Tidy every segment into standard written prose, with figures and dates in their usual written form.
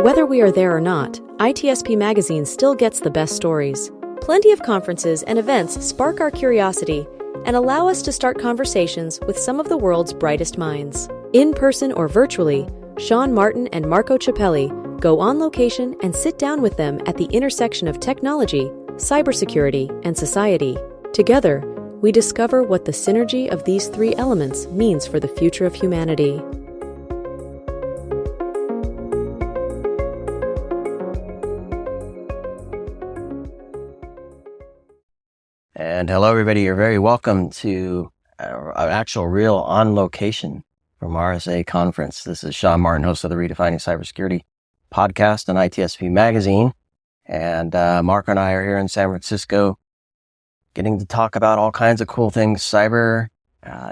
Whether we are there or not, ITSP Magazine still gets the best stories. Plenty of conferences and events spark our curiosity and allow us to start conversations with some of the world's brightest minds. In person or virtually, Sean Martin and Marco Ciappelli go on location and sit down with them at the intersection of technology, cybersecurity, and society. Together, we discover what the synergy of these three elements means for the future of humanity. And hello, everybody. You're very welcome to an actual real on location from RSA conference. This is Sean Martin, host of the Redefining Cybersecurity podcast on ITSP Magazine. And Mark and I are here in San Francisco getting to talk about all kinds of cool things, cyber,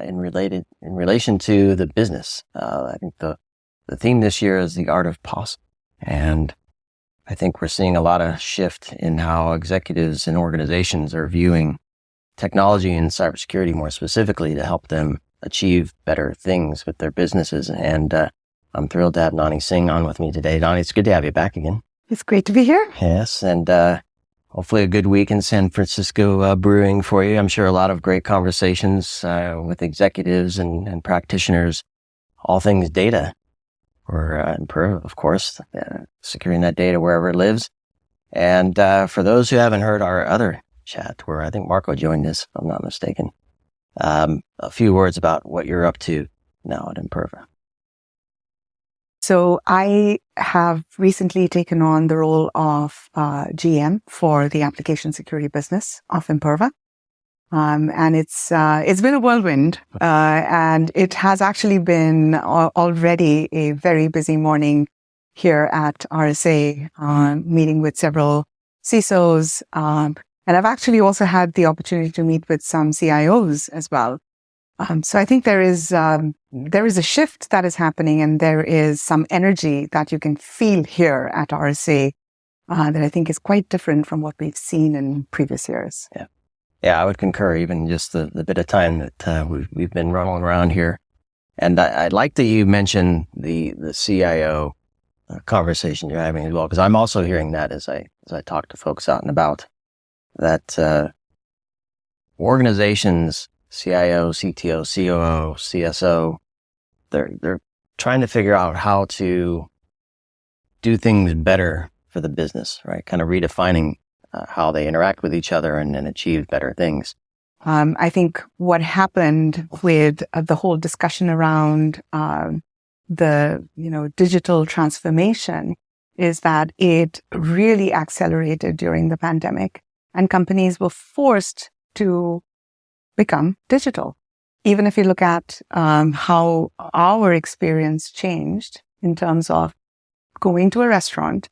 in relation to the business. I think the theme this year is the art of possible. And I think we're seeing a lot of shift in how executives and organizations are viewing technology and cybersecurity more specifically to help them achieve better things with their businesses. And I'm thrilled to have Nanhi Singh on with me today. Nanhi, it's good to have you back again. It's great to be here. Yes, and hopefully a good week in San Francisco brewing for you. I'm sure a lot of great conversations with executives and practitioners, all things data, or Imperva, of course, securing that data wherever it lives. And for those who haven't heard our other chat, where I think Marco joined us, if I'm not mistaken, a few words about what you're up to now at Imperva. So I have recently taken on the role of GM for the application security business of Imperva. And it's been a whirlwind, and it has actually been already a very busy morning here at RSA, meeting with several CISOs. And I've actually also had the opportunity to meet with some CIOs as well. So I think there is a shift that is happening, and there is some energy that you can feel here at RSA that I think is quite different from what we've seen in previous years. Yeah, I would concur, even just the bit of time that we've been rolling around here. And I like that you mentioned the CIO conversation you're having as well, because I'm also hearing that as I talk to folks out and about, that organizations, CIO, CTO, COO, CSO, they're trying to figure out how to do things better for the business, right? Kind of redefining how they interact with each other and achieve better things. I think what happened with the whole discussion around the digital transformation is that it really accelerated during the pandemic, and companies were forced to become digital. Even if you look at how our experience changed in terms of going to a restaurant,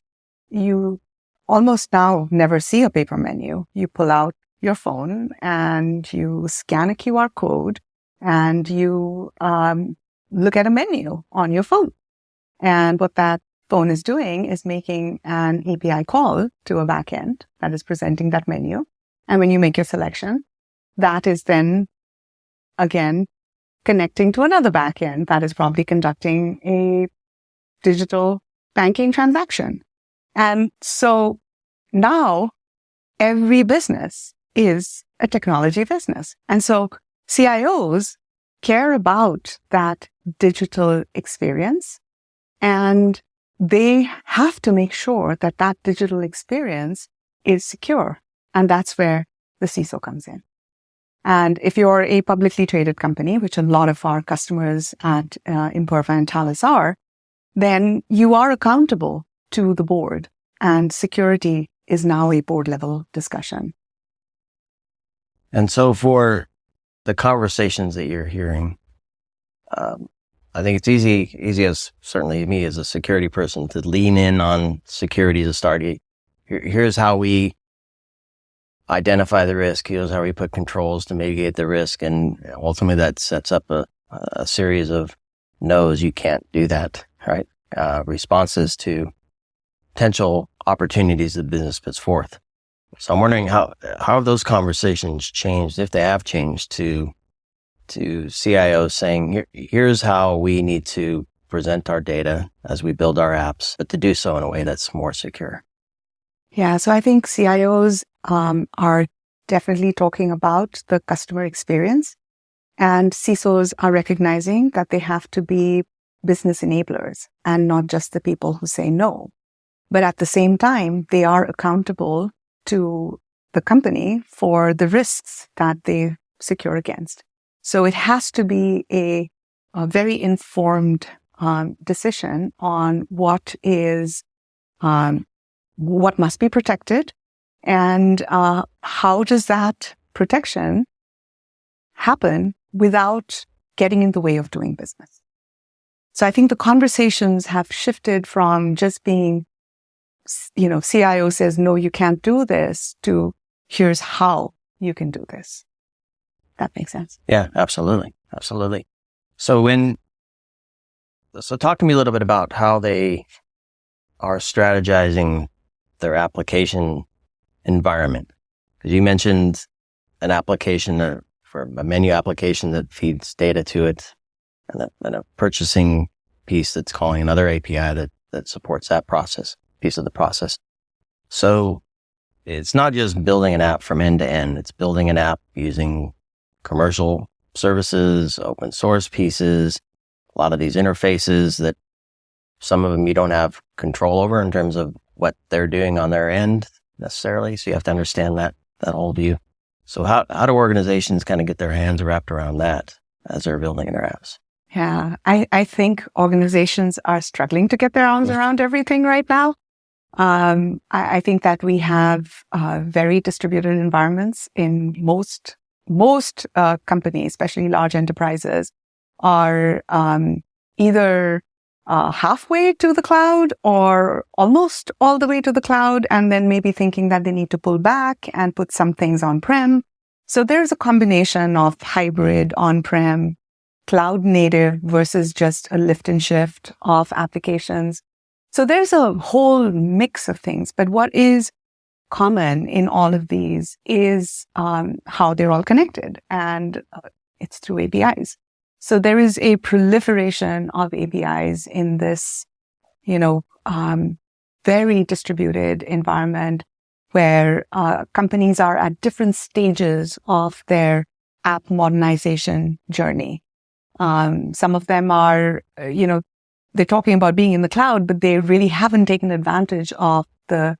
you almost now never see a paper menu. You pull out your phone and you scan a QR code and you look at a menu on your phone. And what that phone is doing is making an API call to a backend that is presenting that menu. And when you make your selection, that is then again connecting to another backend that is probably conducting a digital banking transaction. And so now every business is a technology business. And so CIOs care about that digital experience, and they have to make sure that that digital experience is secure. And that's where the CISO comes in. And if you're a publicly traded company, which a lot of our customers at Imperva and Thales are, then you are accountable to the board, and security is now a board level discussion. And so for the conversations that you're hearing, I think it's easy as certainly me as a security person to lean in on security to start. Here's how we identify the risk. Here's how we put controls to mitigate the risk. And ultimately that sets up a series of no's, you can't do that, right? Responses to potential opportunities the business puts forth. So I'm wondering how have those conversations changed, if they have changed, to CIOs saying, here's how we need to present our data, as we build our apps, but to do so in a way that's more secure? Yeah, so I think CIOs are definitely talking about the customer experience, and CISOs are recognizing that they have to be business enablers and not just the people who say no. But at the same time, they are accountable to the company for the risks that they secure against. So it has to be a very informed decision on what must be protected and how does that protection happen without getting in the way of doing business. So I think the conversations have shifted from just being, CIO says, no, you can't do this, to here's how you can do this. That makes sense. Yeah, absolutely. Absolutely. So talk to me a little bit about how they are strategizing their application environment. Because you mentioned an application for a menu application that feeds data to it, and a purchasing piece that's calling another API that supports that piece of the process. So it's not just building an app from end to end. It's building an app using commercial services, open source pieces, a lot of these interfaces that some of them you don't have control over in terms of what they're doing on their end necessarily. So you have to understand that whole view. So how do organizations kind of get their hands wrapped around that as they're building their apps? Yeah, I think organizations are struggling to get their arms around everything right now. I think that we have very distributed environments in most companies, especially large enterprises, are either halfway to the cloud or almost all the way to the cloud, and then maybe thinking that they need to pull back and put some things on-prem. So there's a combination of hybrid, on-prem, cloud native versus just a lift and shift of applications. So there's a whole mix of things. But what is common in all of these is how they're all connected, and it's through APIs. So there is a proliferation of APIs in this, very distributed environment where companies are at different stages of their app modernization journey. Some of them are, they're talking about being in the cloud, but they really haven't taken advantage of the,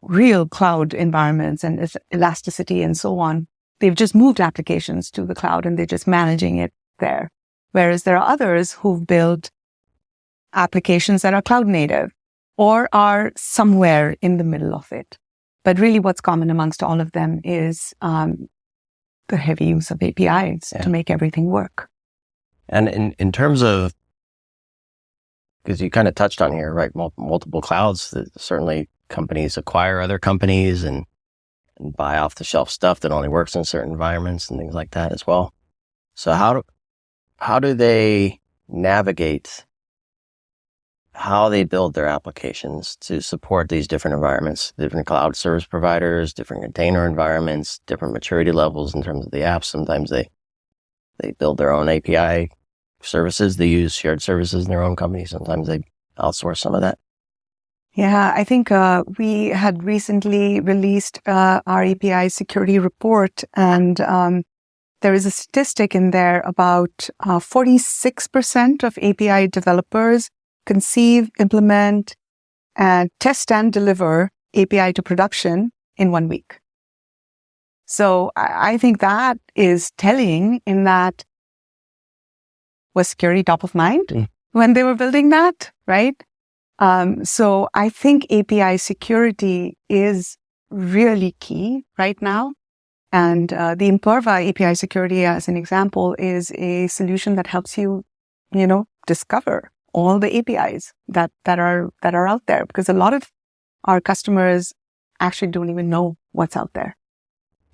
real cloud environments and its elasticity and so on. They've just moved applications to the cloud and they're just managing it there. Whereas there are others who've built applications that are cloud native or are somewhere in the middle of it. But really what's common amongst all of them is the heavy use of APIs to make everything work. And in terms of, because you kind of touched on here, right? Multiple clouds, certainly companies acquire other companies and buy off the shelf stuff that only works in certain environments and things like that as well. So how do they navigate how they build their applications to support these different environments, different cloud service providers, different container environments, different maturity levels in terms of the apps? Sometimes they build their own API services. They use shared services in their own company. Sometimes they outsource some of that. Yeah, I think we had recently released our API security report, and there is a statistic in there about 46% of API developers conceive, implement, and test and deliver API to production in 1 week. So I think that is telling in that was security top of mind when they were building that, right? So I think API security is really key right now. And the Imperva API security, as an example, is a solution that helps you, discover all the APIs that are out there, because a lot of our customers actually don't even know what's out there.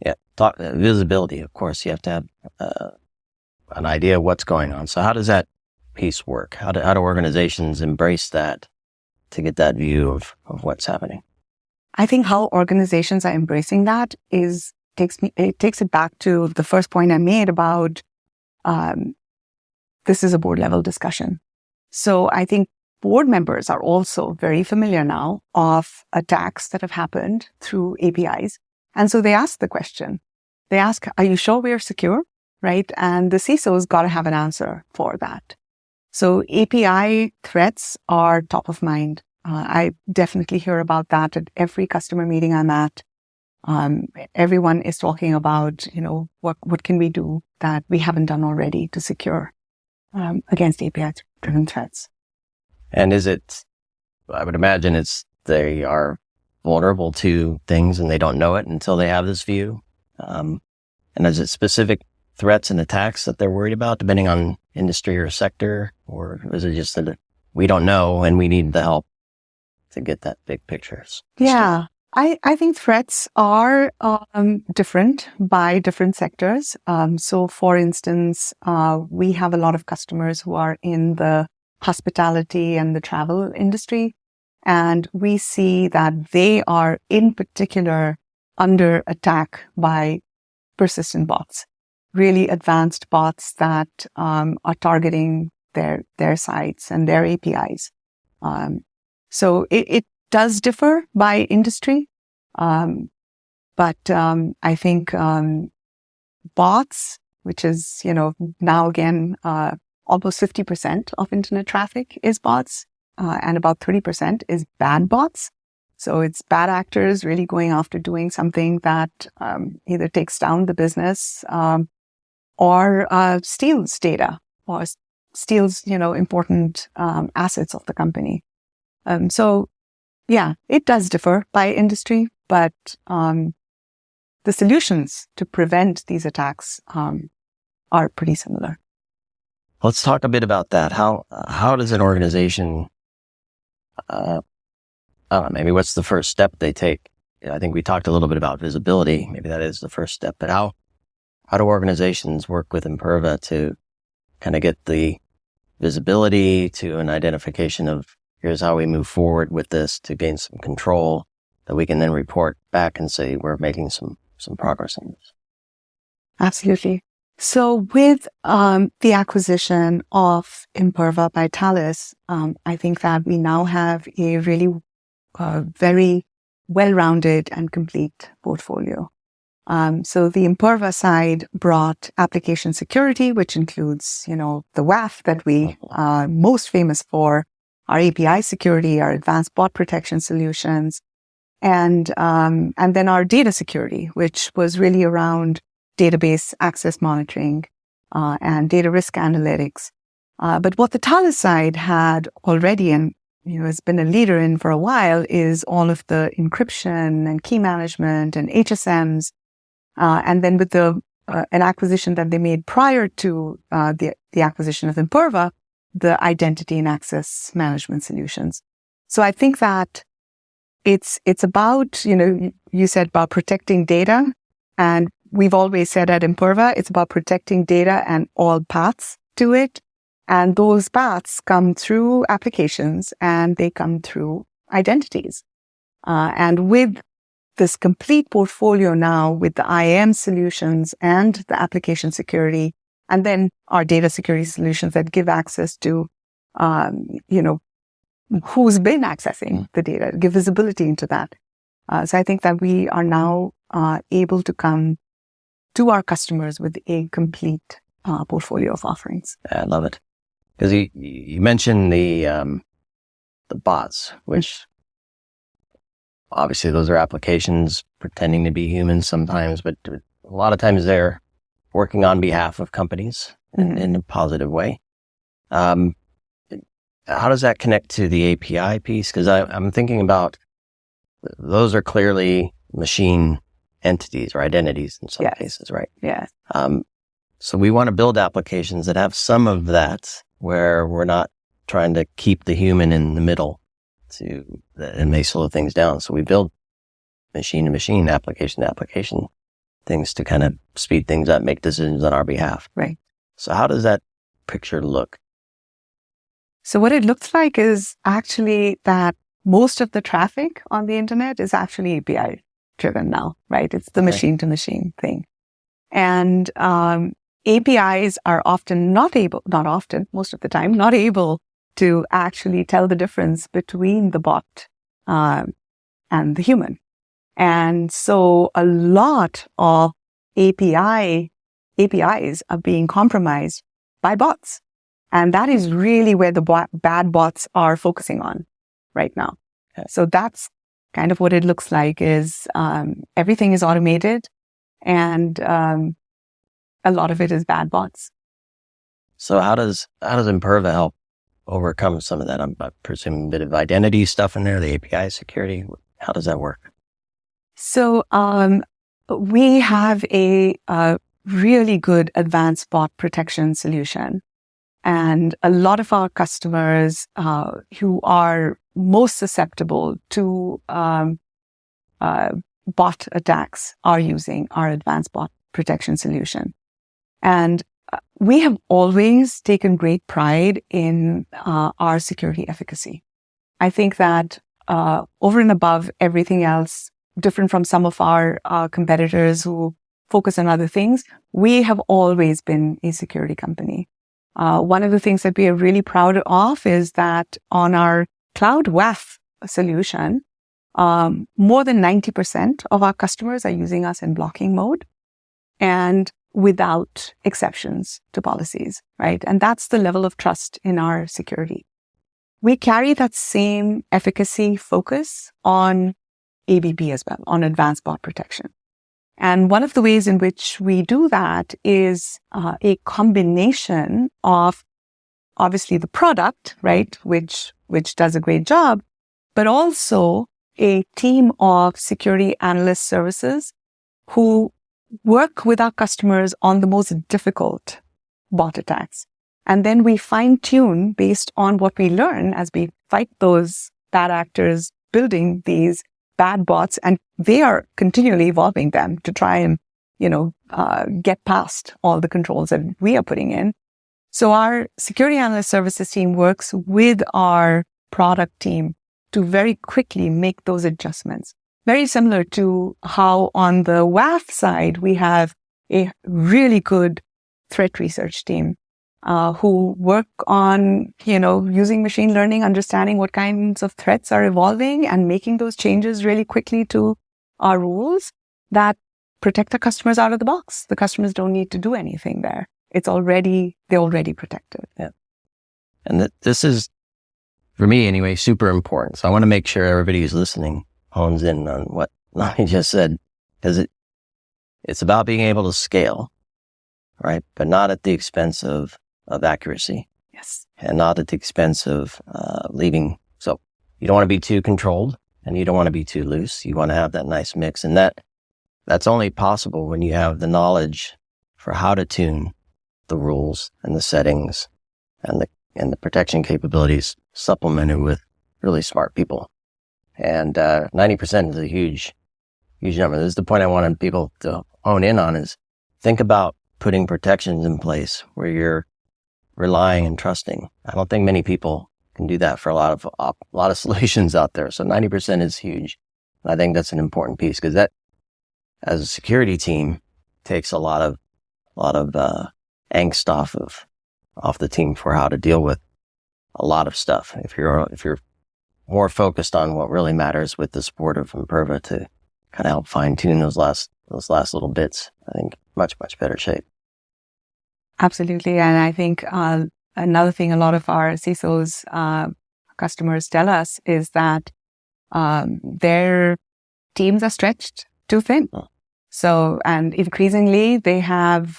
Yeah, visibility. Of course, you have to have an idea of what's going on. So how does that piece work? How do organizations embrace that to get that view of what's happening? I think how organizations are embracing that takes it back to the first point I made about this is a board level discussion. So I think board members are also very familiar now of attacks that have happened through APIs. And so they ask the question. They ask, are you sure we are secure? Right? And the CISO's got to have an answer for that. So API threats are top of mind. I definitely hear about that at every customer meeting I'm at. Everyone is talking about, what can we do that we haven't done already to secure against API-driven threats. And I would imagine they are vulnerable to things and they don't know it until they have this view. And is it specific threats and attacks that they're worried about, depending on industry or sector? Or is it just that we don't know and we need the help to get that big picture? Yeah, I think threats are different by different sectors. So for instance, we have a lot of customers who are in the hospitality and the travel industry. And we see that they are in particular under attack by persistent bots, really advanced bots that are targeting their sites and their APIs. So it does differ by industry. But I think bots, which is, now again, almost 50% of internet traffic is bots, and about 30% is bad bots. So it's bad actors really going after doing something that either takes down the business or steals data or steals, important assets of the company. So, yeah, it does differ by industry, but the solutions to prevent these attacks are pretty similar. Let's talk a bit about that. How does an organization, I don't know, maybe what's the first step they take? I think we talked a little bit about visibility. Maybe that is the first step. But how do organizations work with Imperva to kind of get the visibility to an identification of here's how we move forward with this to gain some control that we can then report back and say we're making some progress on this? Absolutely. So with the acquisition of Imperva by Thales, I think that we now have a really very well-rounded and complete portfolio. So the Imperva side brought application security, which includes, the WAF that we are most famous for, our API security, our advanced bot protection solutions, and then our data security, which was really around database access monitoring and data risk analytics. But what the Thales side had already and has been a leader in for a while is all of the encryption and key management and HSMs. And then with an acquisition that they made prior to the acquisition of Imperva, the identity and access management solutions. So I think that it's about, you said about protecting data, and we've always said at Imperva, it's about protecting data and all paths to it. And those paths come through applications and they come through identities. And with this complete portfolio now with the IAM solutions and the application security, and then our data security solutions that give access to, who's been accessing the data, give visibility into that. So I think that we are now able to come to our customers with a complete portfolio of offerings. I love it. Because you mentioned the bots, which obviously those are applications pretending to be humans sometimes, but a lot of times they're working on behalf of companies in a positive way. How does that connect to the API piece? Because I'm thinking about those are clearly machine entities or identities in some cases, right? Yeah. So we want to build applications that have some of that where we're not trying to keep the human in the middle and may slow things down. So we build machine to machine, application to application things to kind of speed things up, make decisions on our behalf. Right. So how does that picture look? So what it looks like is actually that most of the traffic on the internet is actually API driven now, right? It's the machine to machine thing. And APIs are often most of the time, not able to actually tell the difference between the bot and the human. And so a lot of APIs are being compromised by bots. And that is really where the bad bots are focusing on right now. Okay. So that's kind of what it looks like is everything is automated and a lot of it is bad bots. So how does Imperva help overcome some of that? I'm presuming a bit of identity stuff in there, the API security. How does that work? So we have a really good advanced bot protection solution. And a lot of our customers who are most susceptible to bot attacks are using our advanced bot protection solution. And we have always taken great pride in our security efficacy. I think that over and above everything else, different from some of our competitors who focus on other things, we have always been a security company. One of the things that we are really proud of is that on our cloud WAF solution, more than 90% of our customers are using us in blocking mode and without exceptions to policies, right? And that's the level of trust in our security. We carry that same efficacy focus on ABP as well, on advanced bot protection. And one of the ways in which we do that is a combination of obviously the product, right, which does a great job, but also a team of security analyst services who work with our customers on the most difficult bot attacks. And then we fine tune based on what we learn as we fight those bad actors building these bad bots, and they are continually evolving them to try and, get past all the controls that we are putting in. So our security analyst services team works with our product team to very quickly make those adjustments. Very similar to how on the WAF side, we have a really good threat research team who work on, using machine learning, understanding what kinds of threats are evolving and making those changes really quickly to our rules that protect our customers out of the box. The customers don't need to do anything there. They're already protected. Yeah. And this is, for me anyway, super important. So I want to make sure everybody who's listening hones in on what Nanhi just said, because it's about being able to scale, right? But not at the expense of accuracy. Yes. And not at the expense of leaving. So you don't want to be too controlled and you don't want to be too loose. You want to have that nice mix. And that's only possible when you have the knowledge for how to tune the rules and the settings and the protection capabilities supplemented with really smart people. And 90% is a huge number. This is the point I wanted people to hone in on is think about putting protections in place where you're relying and trusting. I don't think many people can do that for a lot of solutions out there. So 90% is huge. And I think that's an important piece because that, as a security team, takes a lot of angst off the team for how to deal with a lot of stuff. If you're more focused on what really matters with the support of Imperva to kind of help fine tune those last little bits, I think much better shape. Absolutely. And I think another thing a lot of our CISOs customers tell us is that their teams are stretched too thin. Oh. So, and increasingly they have,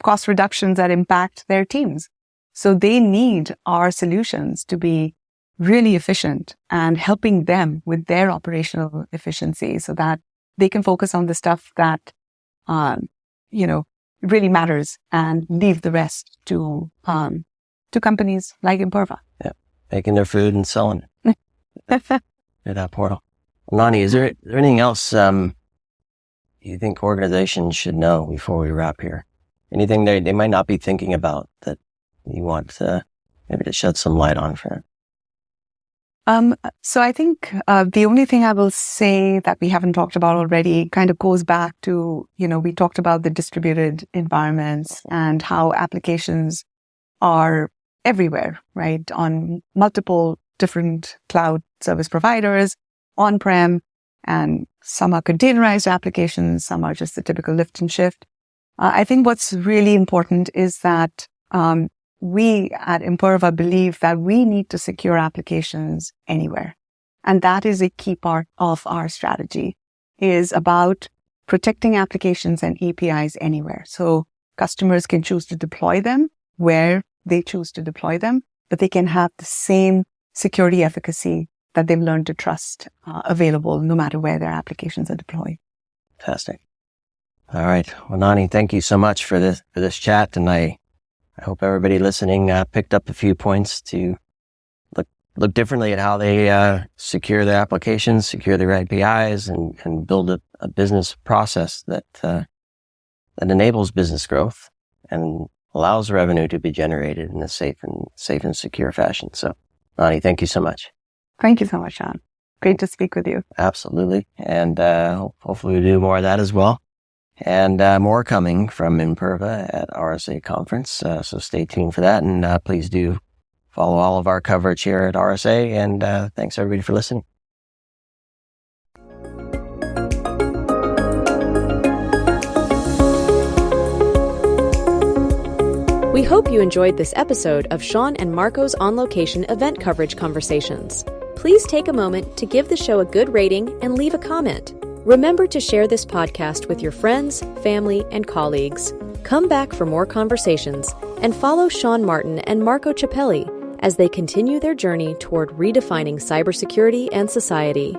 cost reductions that impact their teams. So they need our solutions to be really efficient and helping them with their operational efficiency so that they can focus on the stuff that, really matters and leave the rest to companies like Imperva. Yeah. Making their food and selling it. At that portal. Nanhi, is there anything else you think organizations should know before we wrap here? Anything they might not be thinking about that you want maybe to shed some light on for them? So I think the only thing I will say that we haven't talked about already kind of goes back to, we talked about the distributed environments and how applications are everywhere, right? On multiple different cloud service providers, on-prem, and some are containerized applications, some are just the typical lift and shift. I think what's really important is that we at Imperva believe that we need to secure applications anywhere. And that is a key part of our strategy, is about protecting applications and APIs anywhere. So customers can choose to deploy them where they choose to deploy them, but they can have the same security efficacy that they've learned to trust available no matter where their applications are deployed. Fantastic. All right. Well, Nanhi, thank you so much for this chat. And I hope everybody listening picked up a few points to look differently at how they secure their applications, secure their APIs, and build a business process that enables business growth and allows revenue to be generated in a safe and secure fashion. So, Nanhi, thank you so much. Thank you so much, Sean. Great to speak with you. Absolutely. And hopefully we'll do more of that as well. And more coming from Imperva at RSA conference. So stay tuned for that. And please do follow all of our coverage here at RSA. And thanks everybody for listening. We hope you enjoyed this episode of Sean and Marco's on-location event coverage conversations. Please take a moment to give the show a good rating and leave a comment. Remember to share this podcast with your friends, family, and colleagues. Come back for more conversations and follow Sean Martin and Marco Ciappelli as they continue their journey toward redefining cybersecurity and society.